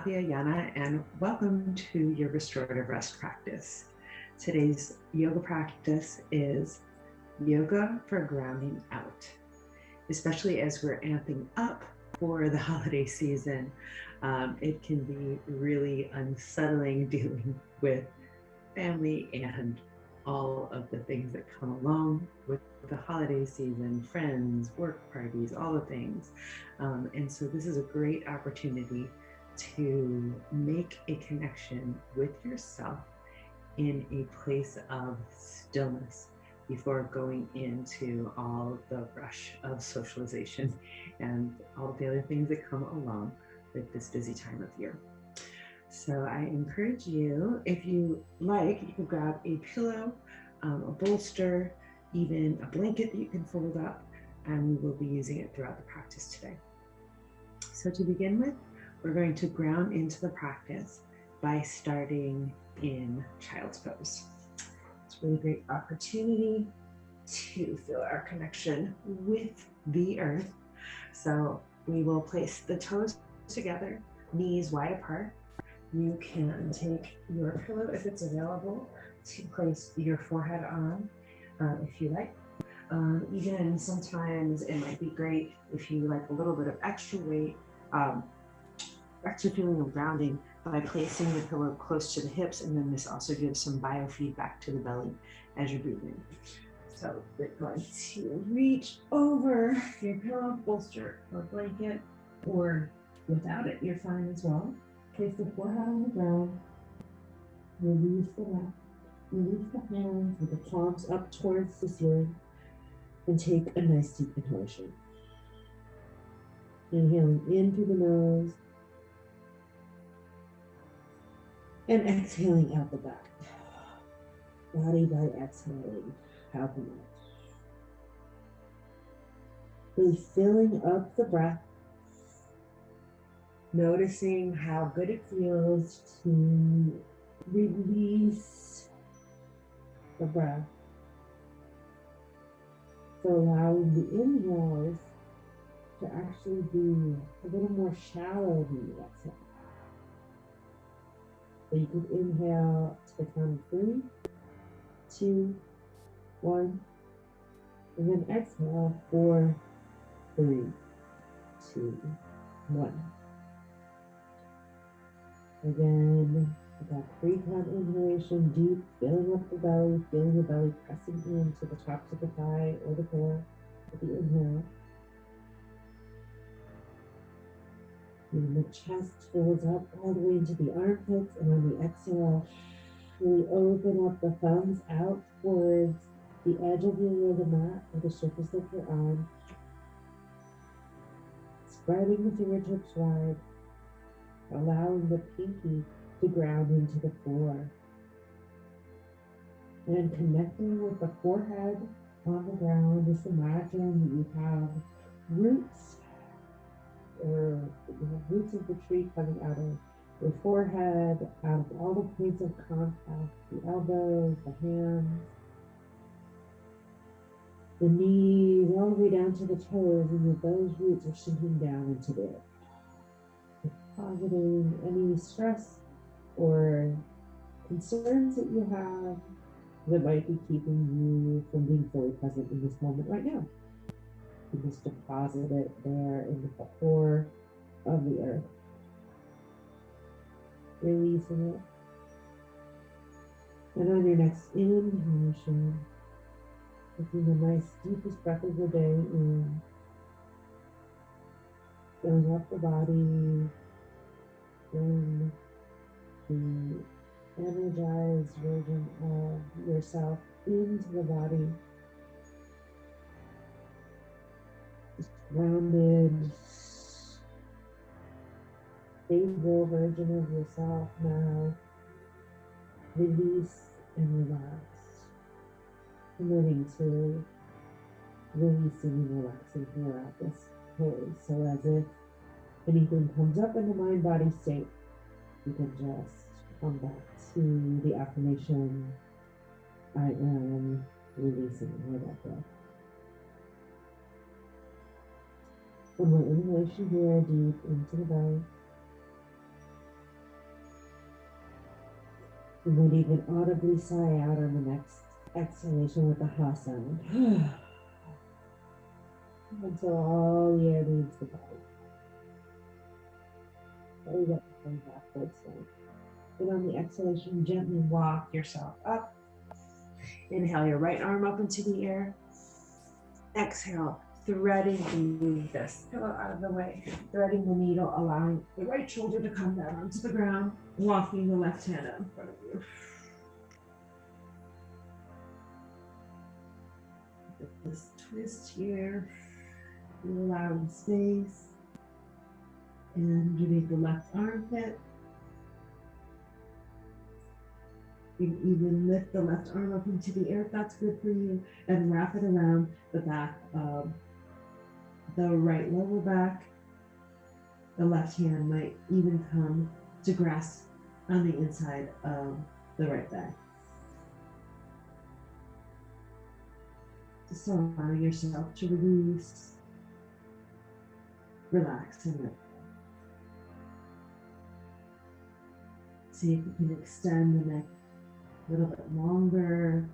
Sathya Yana, and welcome to your Restorative Rest practice. Today's yoga practice is yoga for grounding out, especially as we're amping up for the holiday season. It can be really unsettling dealing with family and all of the things that come along with the holiday season, friends, work parties, all the things. And so this is a great opportunity to make a connection with yourself in a place of stillness before going into all the rush of socialization and all the other things that come along with this busy time of year. So I encourage you, if you like, you can grab a pillow, a bolster, even a blanket that you can fold up, and we will be using it throughout the practice today. So to begin with, we're going to ground into the practice by starting in child's pose. It's a really great opportunity to feel our connection with the earth. So we will place the toes together, knees wide apart. You can take your pillow, if it's available, to place your forehead on, if you like. Even sometimes it might be great if you like a little bit of extra weight, extra feeling of grounding by placing the pillow close to the hips, and then this also gives some biofeedback to the belly as you're breathing. So we're going to reach over your pillow, bolster, or blanket, or without it, you're fine as well. Place the forehead on the ground, release the neck, release the hands with the palms up towards the ceiling, and take a nice deep inhalation. Inhaling in through the nose, and exhaling out the back. Body by exhaling out the mouth. Really filling up the breath. Noticing how good it feels to release the breath. So allowing the inhales to actually be a little more shallow than the exhale. So you can inhale to the count of 3, 2, 1, and then exhale 4, 3, 2, 1. Again, with that 3-count inhalation, deep, filling up the belly, feeling the belly pressing into the tops of the thigh or the core with the inhale. And the chest fills up all the way into the armpits, and on the exhale, really open up the thumbs out towards the edge of your yoga mat or the surface that you're on. Spreading the fingertips wide, allowing the pinky to ground into the floor. And connecting with the forehead on the ground, just imagine that you have roots, or roots of the tree coming out of your forehead, out of all the points of contact, the elbows, the hands, the knees, all the way down to the toes, and that those roots are sinking down into the earth, depositing any stress or concerns that you have that might be keeping you from being fully present in this moment right now. You just deposit it there in the core of the earth. Releasing it. And on your next inhalation, taking the nice deepest breath of the day in, filling up the body, bring the energized version of yourself into the body. Grounded, stable version of yourself now. Release and relax. Committing to releasing and relaxing throughout this pose. So as if anything comes up in the mind-body state, you can just come back to the affirmation, I am releasing, or that breath. One more inhalation here, deep into the belly. You might even audibly sigh out on the next exhalation with the ha sound. Until all the air leaves the body. Let me get the hand backwards then. And on the exhalation, gently walk yourself up. Inhale your right arm up into the air. Exhale, threading to move this pillow out of the way, threading the needle, allowing the right shoulder to come down onto the ground, walking the left hand out in front of you. This twist here, you allow space, and underneath the left armpit. You can even lift the left arm up into the air if that's good for you, and wrap it around the back of the right lower back. The left hand might even come to grasp on the inside of the right thigh. Just allowing yourself to release, relax, and let go. See if you can extend the neck a little bit longer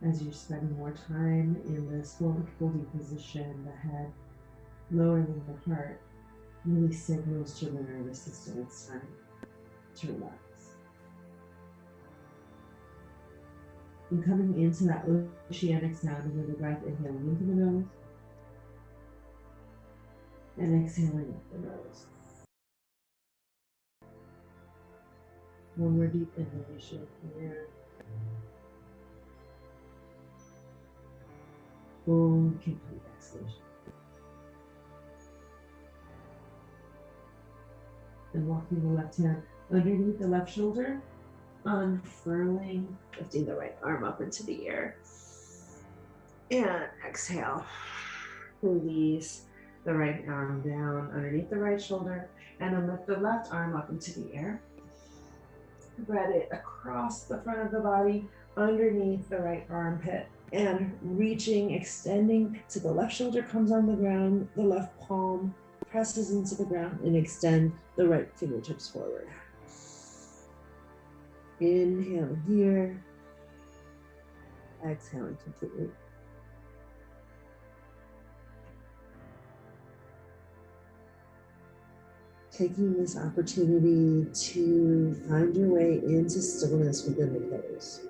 as you're spending more time in this folding position. The head lower than the heart really signals to the nervous system it's time to relax. And coming into that oceanic sound with the breath, inhaling into the nose and exhaling out the nose. One more deep inhalation here. Full, complete exhalation. And walking the left hand underneath the left shoulder, unfurling, lifting the right arm up into the air. And exhale. Release the right arm down underneath the right shoulder, and then lift the left arm up into the air. Spread it across the front of the body, underneath the right armpit, and reaching, extending to the left shoulder comes on the ground, the left palm presses into the ground, and extend the right fingertips forward. Inhale here, exhaling completely. Taking this opportunity to find your way into stillness within the pose.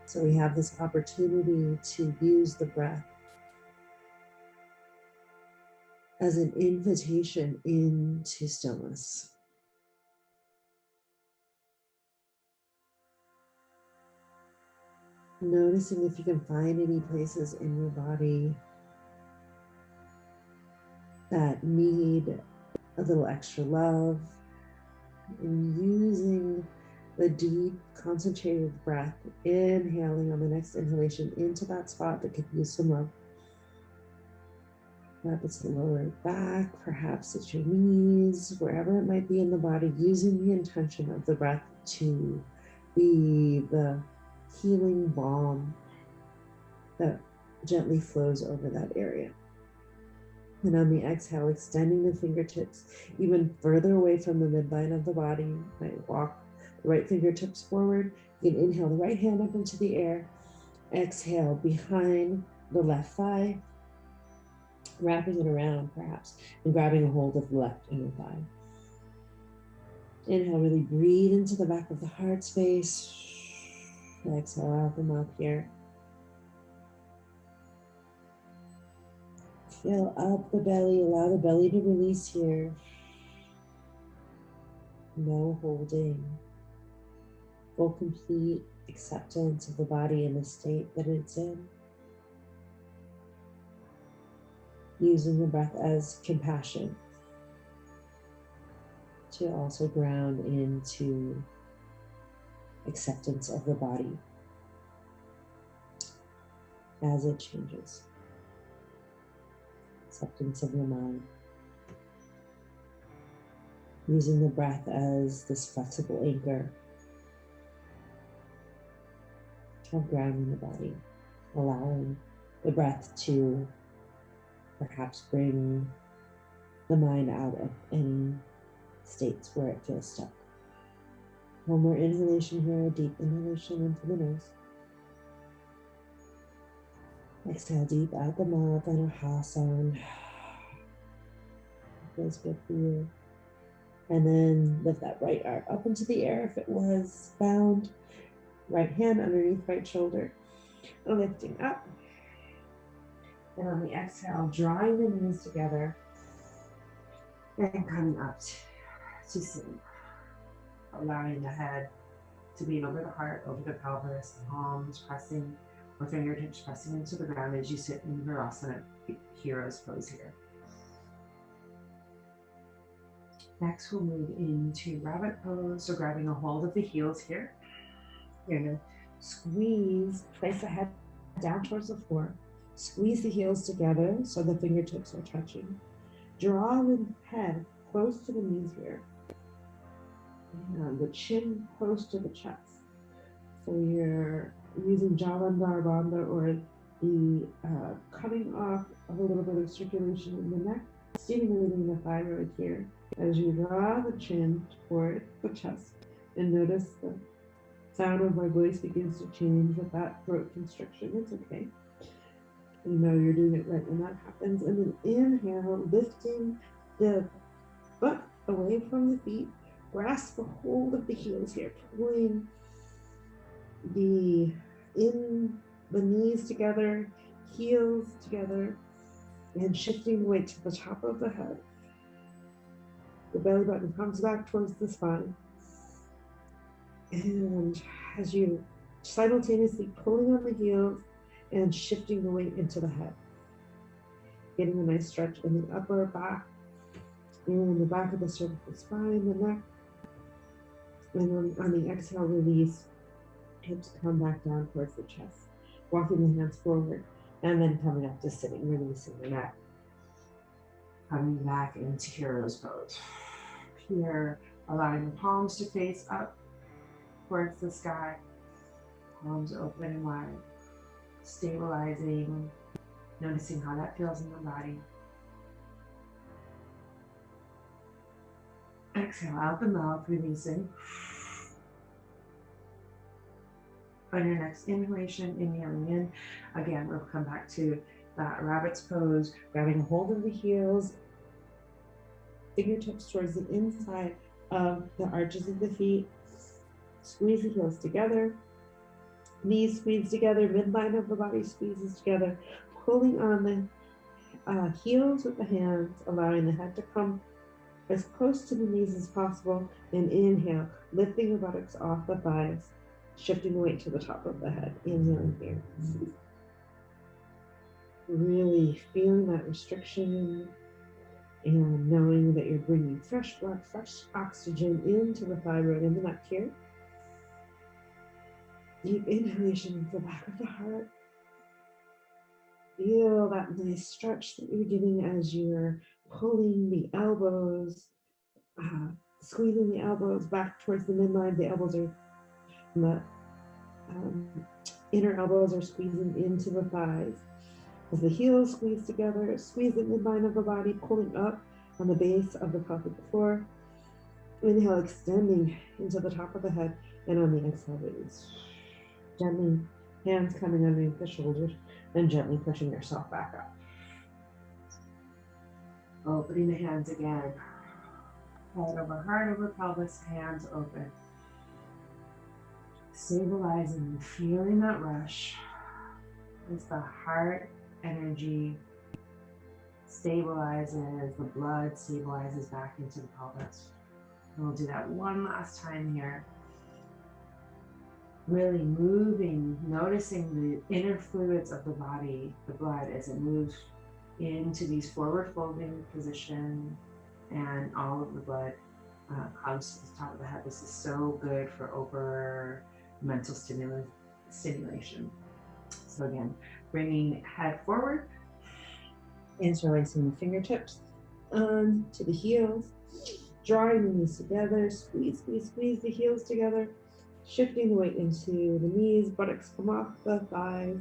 So we have this opportunity to use the breath as an invitation into stillness. Noticing if you can find any places in your body that need a little extra love, and using the deep, concentrated breath, inhaling on the next inhalation into that spot that could use some love. Perhaps it's the lower back, perhaps it's your knees, wherever it might be in the body, using the intention of the breath to be the healing balm that gently flows over that area. And on the exhale, extending the fingertips even further away from the midline of the body. You might walk the right fingertips forward. You can inhale the right hand up into the air. Exhale behind the left thigh, wrapping it around perhaps, and grabbing a hold of the left inner thigh. Inhale, really breathe into the back of the heart space. Exhale out the mouth here. Fill up the belly, allow the belly to release here. No holding. Full, complete acceptance of the body in the state that it's in. Using the breath as compassion to also ground into acceptance of the body as it changes. Acceptance of your mind. Using the breath as this flexible anchor of grounding the body, allowing the breath to perhaps bring the mind out of any states where it feels stuck. One more inhalation here, deep inhalation into the nose. Exhale deep out the mouth and a ha sound. Feels good for you. And then lift that right arm up into the air if it was bound. Right hand underneath right shoulder. Lifting up. And on the exhale, drawing the knees together. And coming up to sitting. Allowing the head to be over the heart, over the pelvis, palms pressing, or fingertips pressing into the ground as you sit in Virasana, hero's pose here. Next, we'll move into rabbit pose, so grabbing a hold of the heels here. You're gonna squeeze, place the head down towards the floor, squeeze the heels together so the fingertips are touching. Draw the head close to the knees here. And the chin close to the chest. So you're using Jalandhar Bandha, or the cutting off of a little bit of circulation in the neck, stimulating the thyroid here. As you draw the chin toward the chest, and notice the sound of my voice begins to change with that throat constriction. It's okay. You know you're doing it right when that happens. And then inhale, lifting the butt away from the feet. Grasp a hold of the heels here, pulling the knees together, heels together, and shifting the weight to the top of the head. The belly button comes back towards the spine. And as you simultaneously pulling on the heels and shifting the weight into the head. Getting a nice stretch in the upper back, and the back of the cervical spine, the neck. And on the exhale, release, hips come back down towards the chest. Walking the hands forward, and then coming up to sitting, releasing the neck. Coming back into hero's pose. Here, allowing the palms to face up towards the sky. Palms open and wide. Stabilizing, noticing how that feels in the body. Exhale out the mouth, releasing. On your next inhalation, inhaling in. Again, we'll come back to that rabbit's pose, grabbing a hold of the heels, fingertips towards the inside of the arches of the feet. Squeeze the heels together. Knees squeeze together, midline of the body squeezes together, pulling on the heels with the hands, allowing the head to come as close to the knees as possible, and inhale, lifting the buttocks off the thighs, shifting the weight to the top of the head. Inhaling here. Really feeling that restriction and knowing that you're bringing fresh blood, fresh oxygen into the thyroid and the neck here. Deep inhalation into the back of the heart. Feel that nice stretch that you're getting as you're pulling the elbows, squeezing the elbows back towards the midline. The elbows are, the inner elbows are squeezing into the thighs. As the heels squeeze together, squeeze the midline of the body, pulling up on the base of the pelvic floor. Inhale, extending into the top of the head, and on the exhale, release. Gently, hands coming underneath the shoulders, and gently pushing yourself back up. Opening the hands again. Head over heart, over pelvis, hands open. Stabilizing, feeling that rush as the heart energy stabilizes, the blood stabilizes back into the pelvis. And we'll do that one last time here. Really moving, noticing the inner fluids of the body, the blood, as it moves into these forward folding position, and all of the blood comes to the top of the head. This is so good for over mental stimulation. So again, bringing head forward, interlacing the fingertips to the heels, drawing the knees together, squeeze, squeeze, squeeze the heels together, shifting the weight into the knees, buttocks come off the thighs.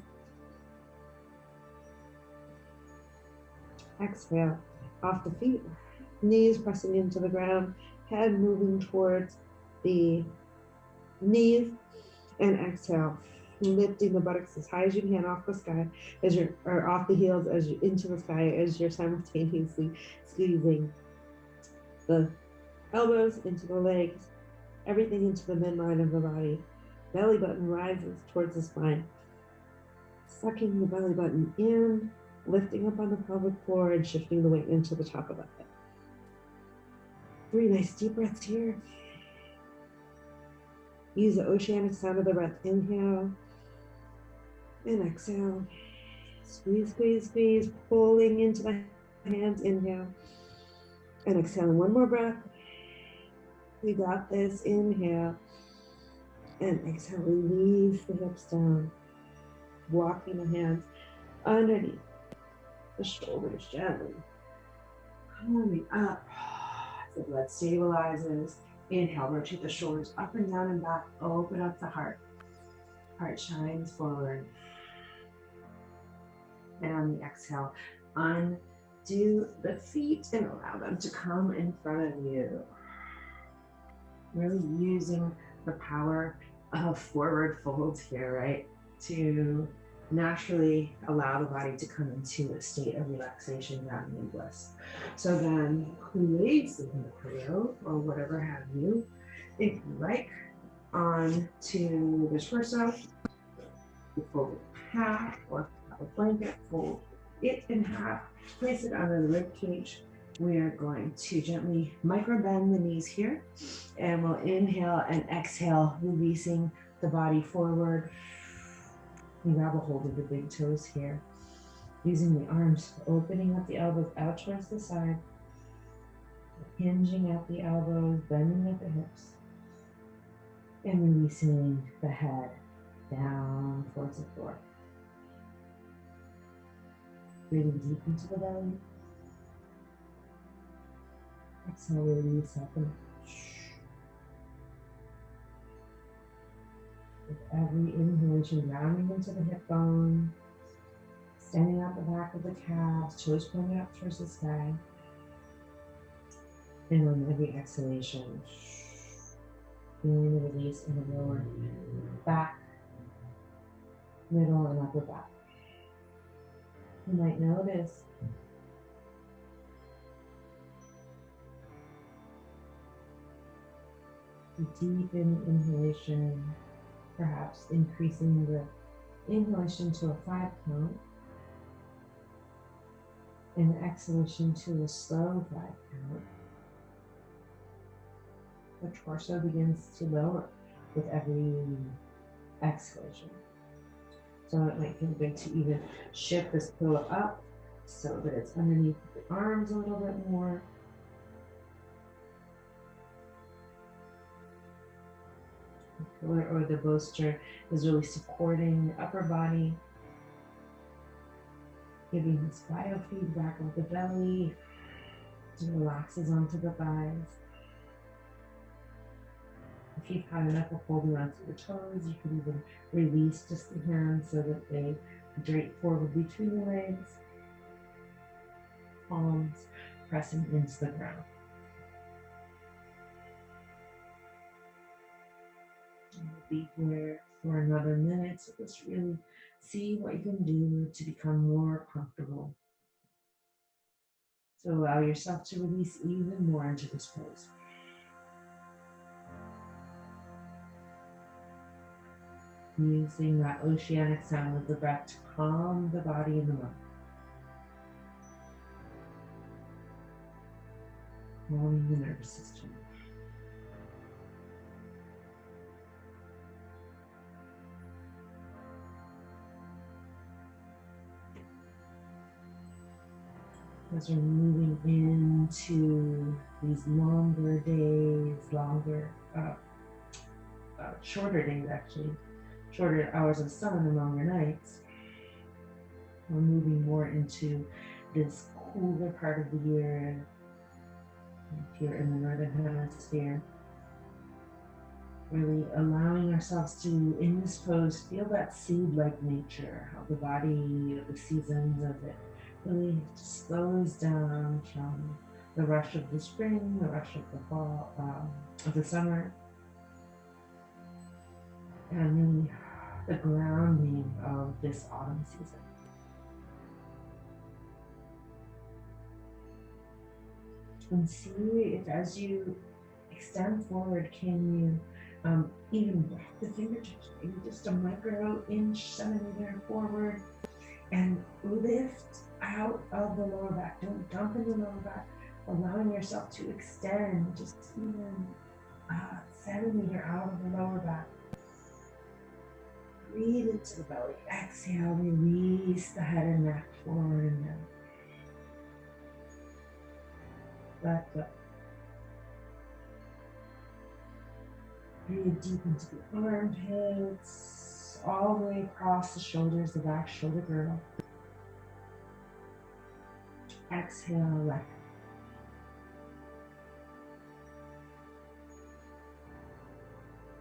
Exhale, off the feet, knees pressing into the ground, head moving towards the knees, and exhale, lifting the buttocks as high as you can off the sky or off the heels as you into the sky as you're simultaneously squeezing the elbows into the legs, everything into the midline of the body. Belly button rises towards the spine. Sucking the belly button in, lifting up on the pelvic floor and shifting the weight into the top of the head. 3 nice deep breaths here. Use the oceanic sound of the breath. Inhale and exhale. Squeeze, squeeze, squeeze, pulling into the hands. Inhale and exhale. And one more breath. We got this. Inhale and exhale. Release the hips down. Walking the hands underneath the shoulders gently. Coming up as the blood stabilizes. Inhale, rotate the shoulders up and down and back. Open up the heart. Heart shines forward. And on the exhale, undo the feet and allow them to come in front of you. Really using the power of forward folds here, right? To naturally allow the body to come into a state of relaxation, grounding, and bliss. So then place in the pillow or whatever have you, if you like, onto the torso. You fold it in half or have a blanket, fold it in half, place it under the rib cage. We are going to gently micro bend the knees here, and we'll inhale and exhale, releasing the body forward. You grab a hold of the big toes here, using the arms, opening up the elbows out towards the side, hinging at the elbows, bending at the hips, and releasing the head down towards the floor. Breathing deep into the belly. Exhale, release up and with every inhalation, rounding into the hip bone, standing out the back of the calves, toes pointed up towards the sky. And on every exhalation, feeling the release in the lower back, middle, and upper back. You might notice the deep inhalation, perhaps increasing the inhalation to a 5 count and the exhalation to a slow 5 count. The torso begins to lower with every exhalation. So it might feel good to even shift this pillow up so that it's underneath the arms a little bit more. The pillar or the bolster is really supporting the upper body, giving this biofeedback of the belly, it relaxes onto the thighs. If you've had enough of holding onto your toes, you can even release just the hands so that they drape forward between the legs, palms pressing into the ground. And we'll be here for another minute, so just really see what you can do to become more comfortable. So allow yourself to release even more into this pose. Using that oceanic sound of the breath to calm the body and the mind. Calming the nervous system. As we're moving into these longer days, shorter days actually, shorter hours of sun and longer nights, we're moving more into this cooler part of the year. If you're in the northern hemisphere, really allowing ourselves to, in this pose, feel that seed-like nature, how the body, the seasons of it really slows down from the rush of the spring, the rush of the fall, of the summer. and the grounding of this autumn season. And see if as you extend forward, can you even wrap the fingertips, maybe just a micro inch, centimeter forward, and lift out of the lower back. Don't dump in the lower back, allowing yourself to extend just even a centimeter out of the lower back. Breathe into the belly. Exhale, release the head and neck forward and down. Let go. Breathe deep into the armpits, all the way across the shoulders, the back shoulder girdle. Exhale, let go.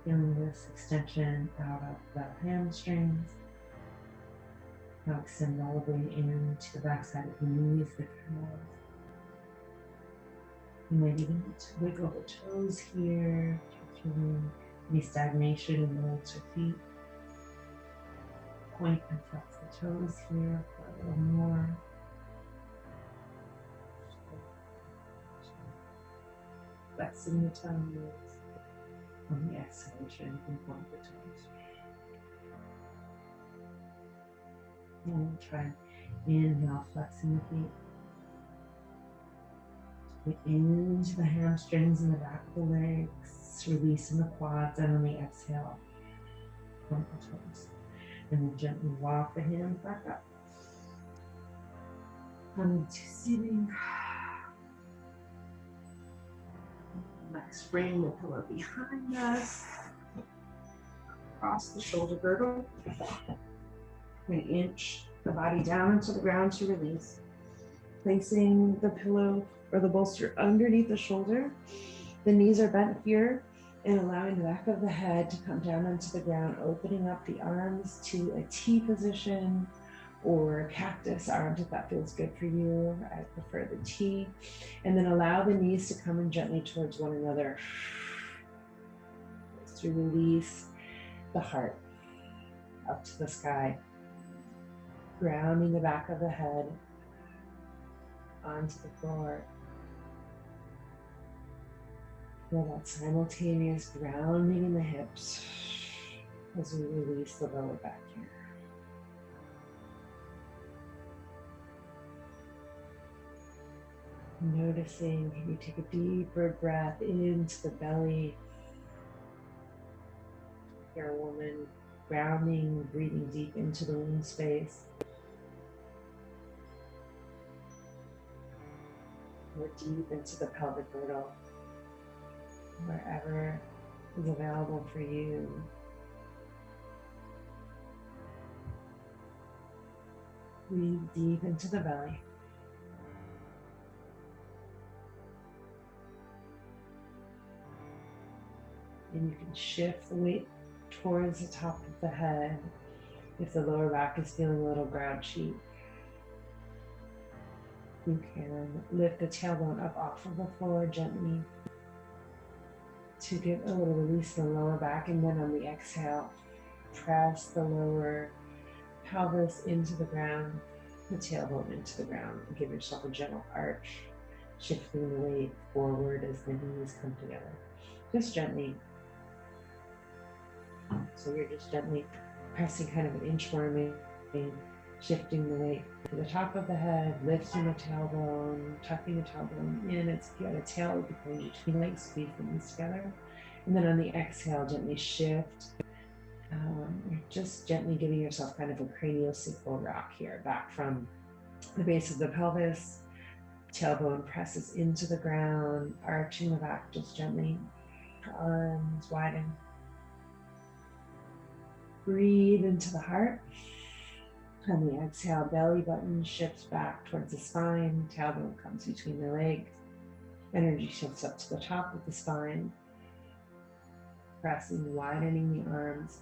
Feeling this extension out of the hamstrings. Now extend all the way into the backside of the knees, the calves. You might even need to wiggle the toes here, if you're feeling any stagnation in the legs or feet. Point and flex the toes here for a little more. Flexing the toes. On the exhalation, you can point the toes. And we'll try inhale, flexing the feet. Into the hamstrings and the back of the legs, releasing the quads, and on the exhale, point the toes. And then gently walk the hands back up. Coming to sitting. Next, bring the pillow behind us. Across the shoulder girdle. An inch the body down into the ground to release. Placing the pillow or the bolster underneath the shoulder. The knees are bent here and allowing the back of the head to come down into the ground, opening up the arms to a T position or cactus arms if that feels good for you. I prefer the T. And then allow the knees to come in gently towards one another. To release the heart up to the sky. Grounding the back of the head onto the floor. Feel that simultaneous grounding in the hips as we release the lower back here. Noticing, can you take a deeper breath into the belly? You're a woman, grounding, breathing deep into the womb space. Or deep into the pelvic girdle, wherever is available for you. Breathe deep into the belly. And you can shift the weight towards the top of the head if the lower back is feeling a little grouchy. You can lift the tailbone up off of the floor gently to give a little release in the lower back, and then on the exhale, press the lower pelvis into the ground, the tailbone into the ground, and give yourself a gentle arch, shifting the weight forward as the knees come together. Just gently. So you're just gently pressing kind of an inchworm in, shifting the weight to the top of the head, lifting the tailbone, tucking the tailbone in. If you had a tail between legs, squeeze the knees together. And then on the exhale, gently shift. Just gently giving yourself kind of a craniosacral rock here, back from the base of the pelvis. Tailbone presses into the ground, arching the back just gently. Arms widen. Breathe into the heart. On the exhale, belly button shifts back towards the spine. Tailbone comes between the legs. Energy shifts up to the top of the spine. Pressing, widening the arms.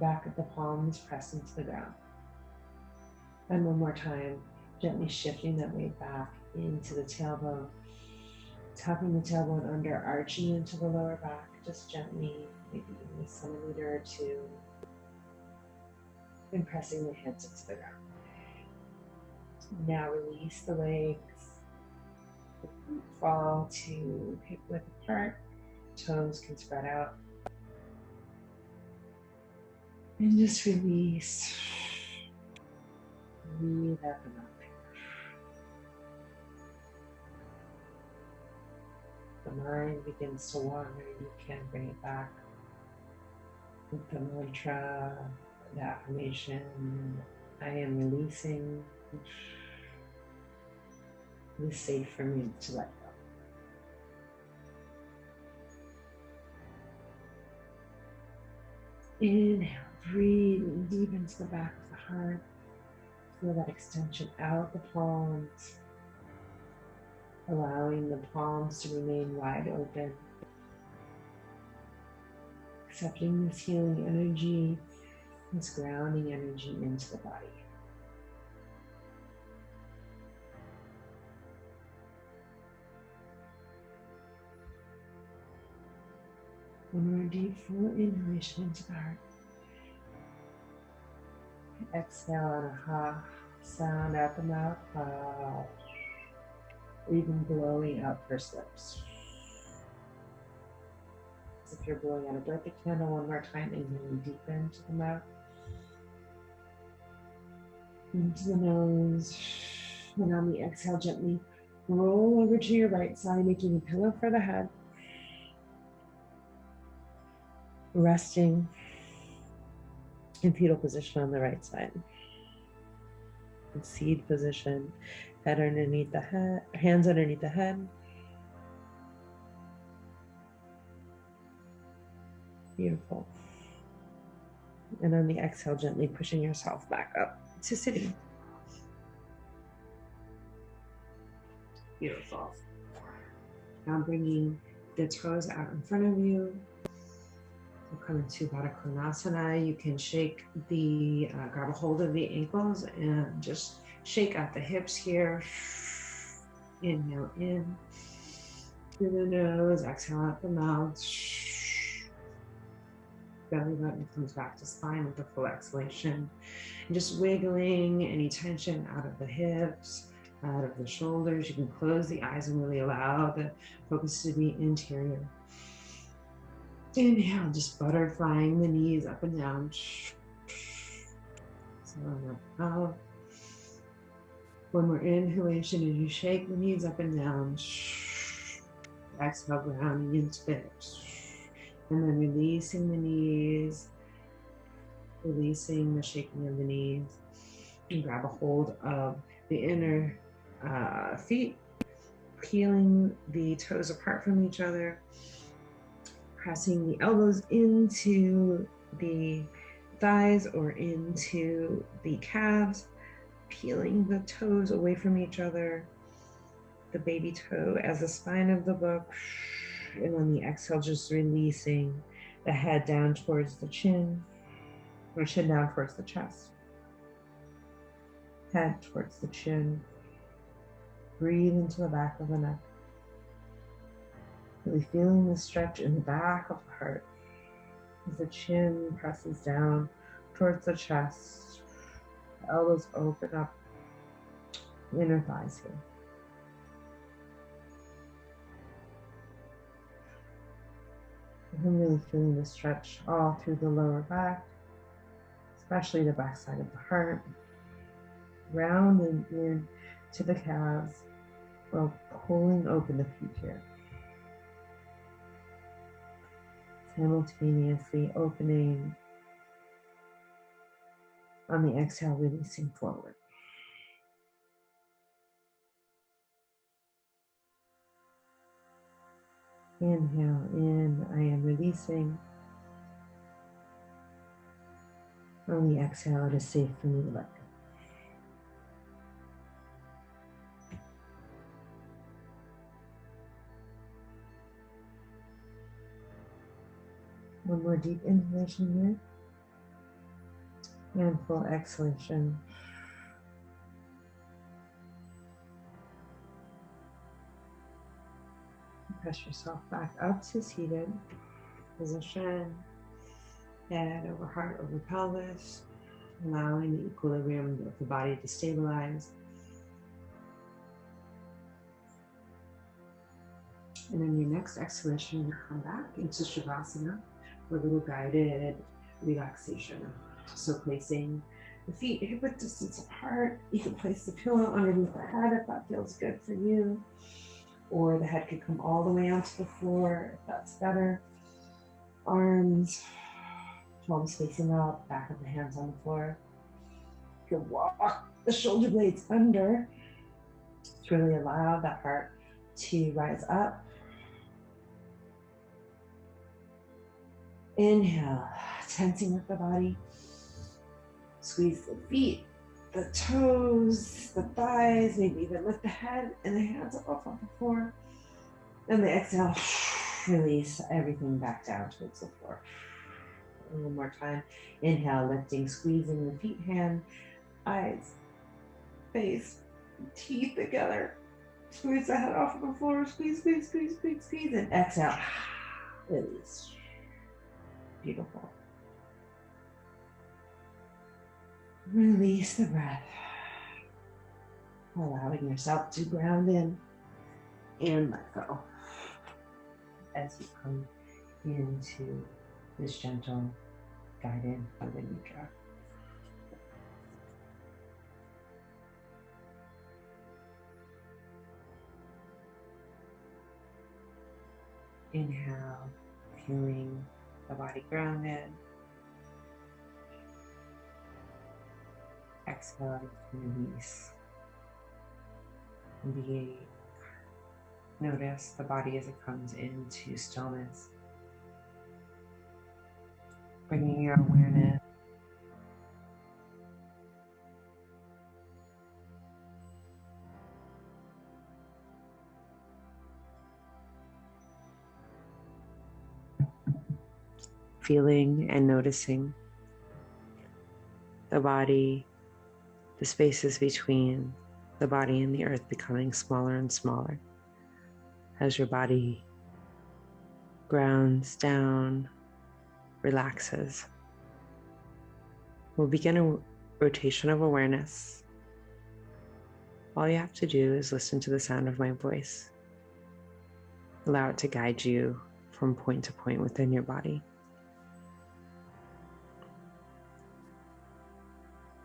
Back of the palms press into the ground. And one more time, gently shifting that weight back into the tailbone. Tucking the tailbone under, arching into the lower back, just gently, maybe even a centimeter or two. and pressing the hips into the ground. Now release the legs. The feet fall to hip width apart. Toes can spread out. And just release. Breathe up and up. The mind begins to wander, you can bring it back with the mantra, the affirmation, I am releasing. It is safe for me to let go. Inhale, breathing deep into the back of the heart. Feel that extension out the palms, allowing the palms to remain wide open. Accepting this healing energy, this grounding energy into the body. One more deep, full inhalation into the heart. Exhale on a ha sound out the mouth, or even blowing out pursed lips. As if you're blowing out a birthday candle, one more time, inhaling deep into the mouth, into the nose, and on the exhale, gently roll over to your right side, making a pillow for the head. Resting in fetal position on the right side. In seed position, head underneath the head, hands underneath the head. Beautiful. And on the exhale, gently pushing yourself back up to sitting. Beautiful. Now bringing the toes out in front of you. We'll come into Baddha Konasana. You can shake the, grab a hold of the ankles and just shake out the hips here. Inhale in through the nose, exhale out the mouth. Belly button comes back to spine with a full exhalation. And just wiggling any tension out of the hips, out of the shoulders. You can close the eyes and really allow the focus to be interior. Inhale, just butterflying the knees up and down. So out. One more inhalation as you shake the knees up and down. Exhale, grounding into it. And then releasing the knees, releasing the shaking of the knees. And grab a hold of the inner feet, peeling the toes apart from each other. Pressing the elbows into the thighs or into the calves, peeling the toes away from each other, the baby toe as the spine of the book, and on the exhale, just releasing the head down towards the chin, or chin down towards the chest, head towards the chin, breathe into the back of the neck. Really feeling the stretch in the back of the heart as the chin presses down towards the chest, the elbows open up, inner thighs here. I'm really feeling the stretch all through the lower back, especially the back side of the heart, rounding in to the calves while pulling open the feet here. Simultaneously opening, on the exhale, releasing forward. Inhale in, I am releasing. On the exhale, it is safe for me to let go. One more deep inhalation here, and full exhalation. Press yourself back up to seated position, head over heart over pelvis. allowing the equilibrium of the body to stabilize. And then your next exhalation, you come back into Shavasana for a little guided relaxation. So placing the feet hip width distance apart. You can place the pillow underneath the head if that feels good for you. Or the head could come all the way onto the floor if that's better. Arms, palms facing up, back of the hands on the floor. You can walk the shoulder blades under to really allow that heart to rise up. Inhale, tensing with the body. Squeeze the feet, the toes, the thighs, maybe even lift the head and the hands up off the floor. Then the exhale, release everything back down towards the floor. One more time. Inhale, lifting, squeezing the feet, hand, eyes, face, teeth together. Squeeze the head off of the floor. Squeeze, squeeze, squeeze, squeeze, squeeze. And exhale, release. Beautiful. Release the breath. Allowing yourself to ground in and let go as you come into this gentle, guided Yoga Nidra. Inhale, feeling the body grounded. Exhale, release. Notice the body as it comes into stillness. Bringing your awareness feeling and noticing the body, the spaces between the body and the earth becoming smaller and smaller as your body grounds down, relaxes. We'll begin a rotation of awareness. All you have to do is listen to the sound of my voice. Allow it to guide you from point to point within your body.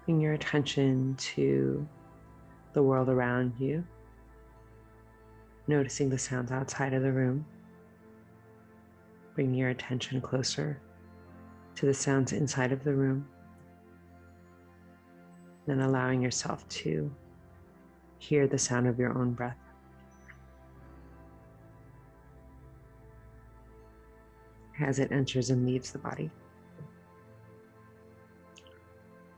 Bring your attention to the world around you, noticing the sounds outside of the room. Bring your attention closer to the sounds inside of the room, then allowing yourself to hear the sound of your own breath. As it enters and leaves the body.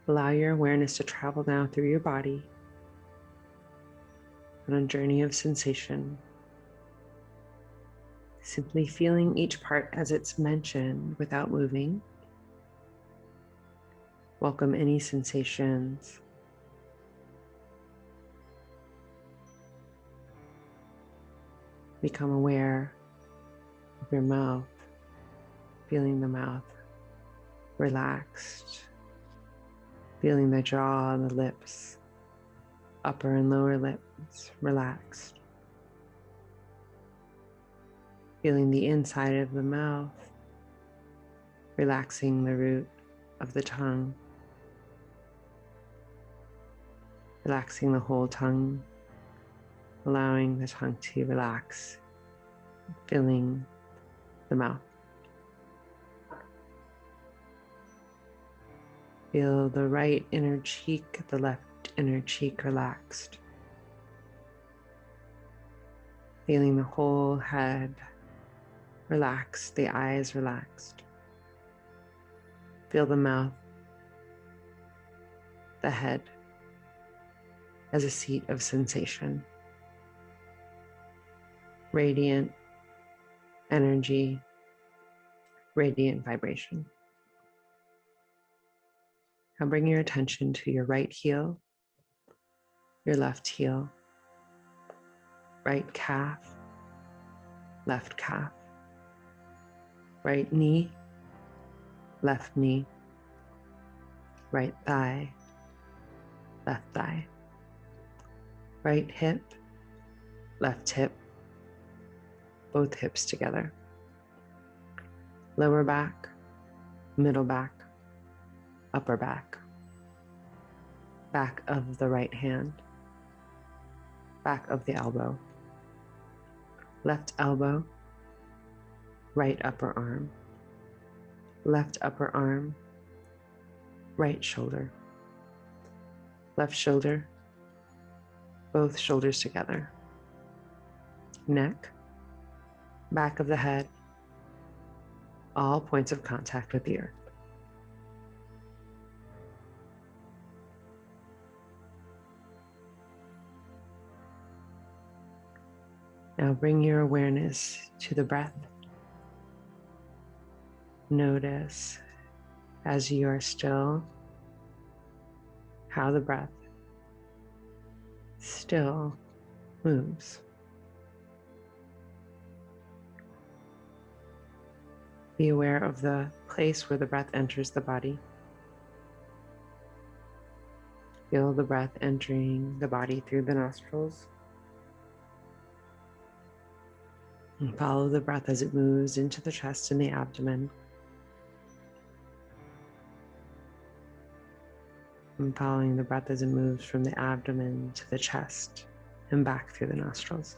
Allow your awareness to travel now through your body on a journey of sensation, simply feeling each part as it's mentioned without moving. Welcome any sensations. Become aware of your mouth, feeling the mouth relaxed, feeling the jaw and the lips, upper and lower lips relaxed. Feeling the inside of the mouth, relaxing the root of the tongue, relaxing the whole tongue, allowing the tongue to relax, filling the mouth. Feel the right inner cheek, the left inner cheek relaxed. Feeling the whole head relaxed, the eyes relaxed. Feel the mouth, the head as a seat of sensation. Radiant energy, radiant vibration. Now bring your attention to your right heel, your left heel, right calf, left calf, right knee, left knee. right thigh, left thigh, right hip, left hip, both hips together, lower back, middle back, upper back, back of the right hand, back of the elbow, left elbow, right upper arm, left upper arm, right shoulder, left shoulder, both shoulders together, neck, back of the head, all points of contact with the earth. Now bring your awareness to the breath. Notice as you are still how the breath still moves. Be aware of the place where the breath enters the body. Feel the breath entering the body through the nostrils. And follow the breath as it moves into the chest and the abdomen. And following the breath as it moves from the abdomen to the chest and back through the nostrils.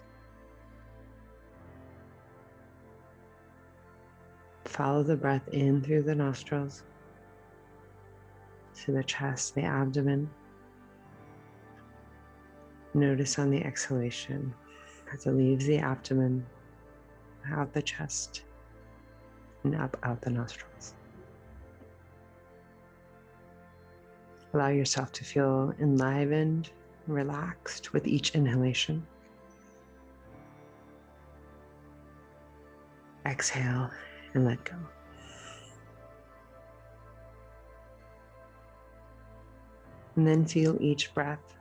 Follow the breath in through the nostrils to the chest, the abdomen. Notice on the exhalation as it leaves the abdomen, out the chest, and up out the nostrils. Allow yourself to feel enlivened, relaxed with each inhalation. Exhale and let go. And then feel each breath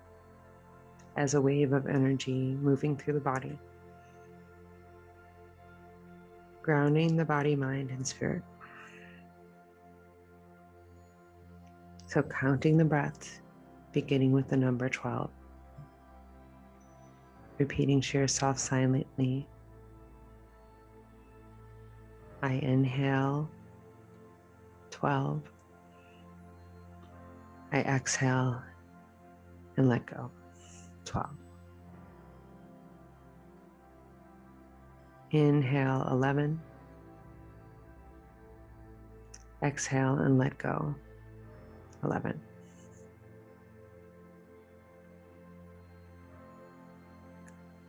as a wave of energy moving through the body, grounding the body, mind, and spirit. So counting the breaths, beginning with the number 12. Repeating to yourself silently. I inhale 12. I exhale and let go 12. Inhale 11. Exhale and let go 11.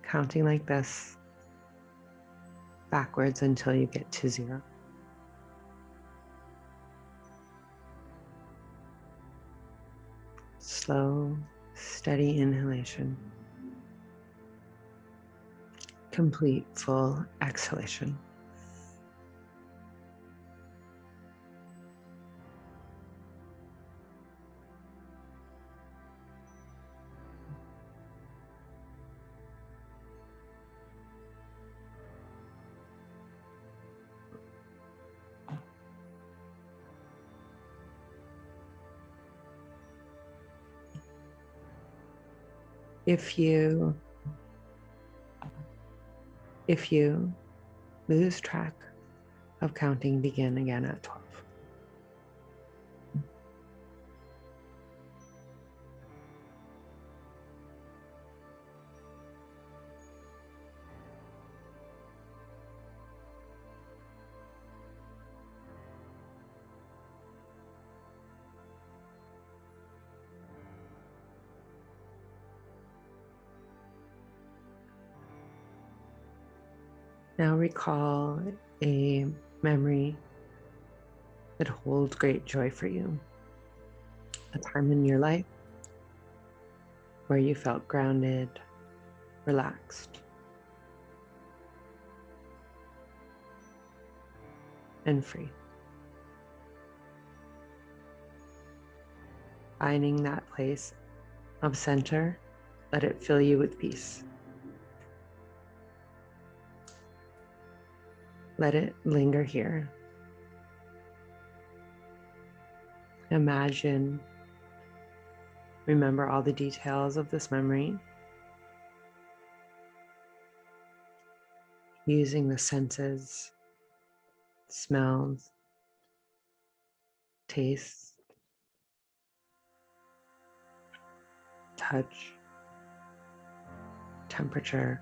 Counting like this backwards until you get to 0. Slow, steady inhalation. Complete, full exhalation. If you lose track of counting, begin again at 12. Now recall a memory that holds great joy for you. A time in your life where you felt grounded, relaxed, and free. Finding that place of center, let it fill you with peace. Let it linger here. Imagine Remember all the details of this memory, using the senses, smells, tastes, touch, temperature,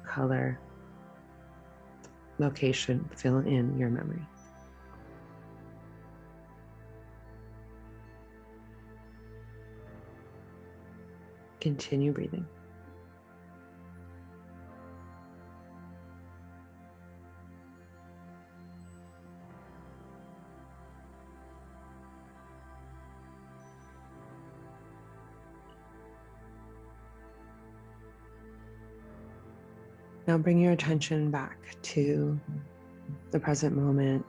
color, location, fill in your memory. Continue breathing. Now bring your attention back to the present moment,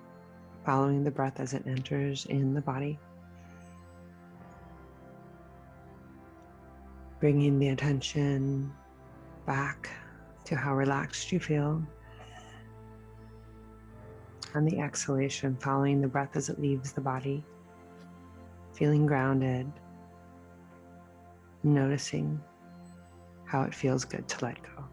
following the breath as it enters in the body. Bringing the attention back to how relaxed you feel. On the exhalation, following the breath as it leaves the body, feeling grounded, noticing how it feels good to let go.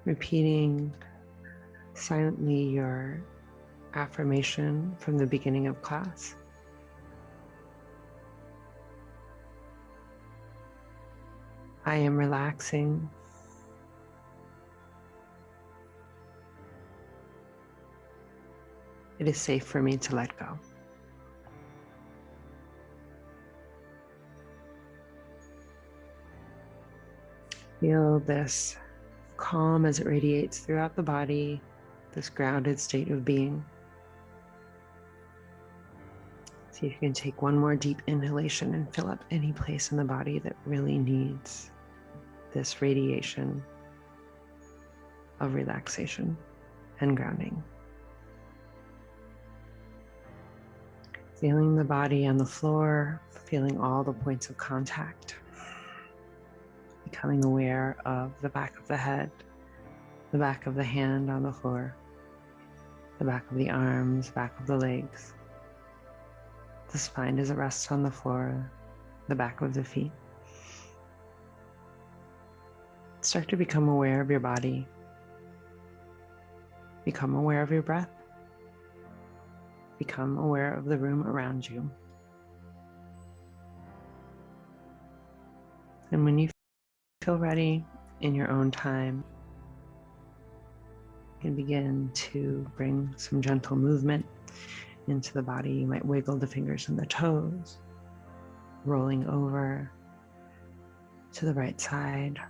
Repeating silently your affirmation from the beginning of class. I am relaxing. It is safe for me to let go. Feel this calm as it radiates throughout the body, this grounded state of being. See if you can take one more deep inhalation and fill up any place in the body that really needs this radiation of relaxation and grounding. Feeling the body on the floor, feeling all the points of contact. Becoming aware of the back of the head, the back of the hand on the floor, the back of the arms, back of the legs. The spine as it rests on the floor, the back of the feet. Start to become aware of your body. Become aware of your breath. Become aware of the room around you. And when you feel ready in your own time, you can begin to bring some gentle movement into the body. You might wiggle the fingers and the toes, rolling over to the right side.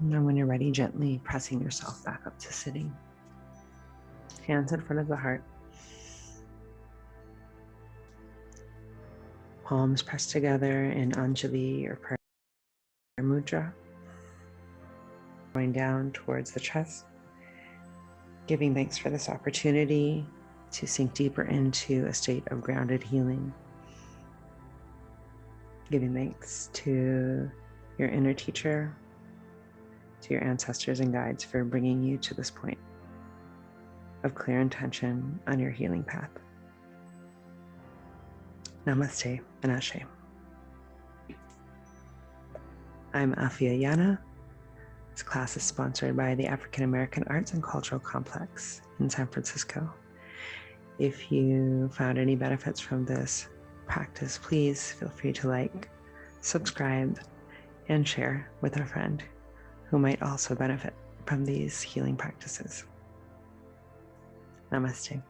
And then when you're ready, gently pressing yourself back up to sitting. Hands in front of the heart. Palms pressed together in Anjali or prayer mudra. Going down towards the chest. Giving thanks for this opportunity to sink deeper into a state of grounded healing. Giving thanks to your inner teacher, to your ancestors and guides for bringing you to this point of clear intention on your healing path. Namaste and Ashe. I'm Afia Yana. This class is sponsored by the African American Arts and Cultural Complex in San Francisco. If you found any benefits from this practice, please feel free to like, subscribe, and share with a friend who might also benefit from these healing practices. Namaste.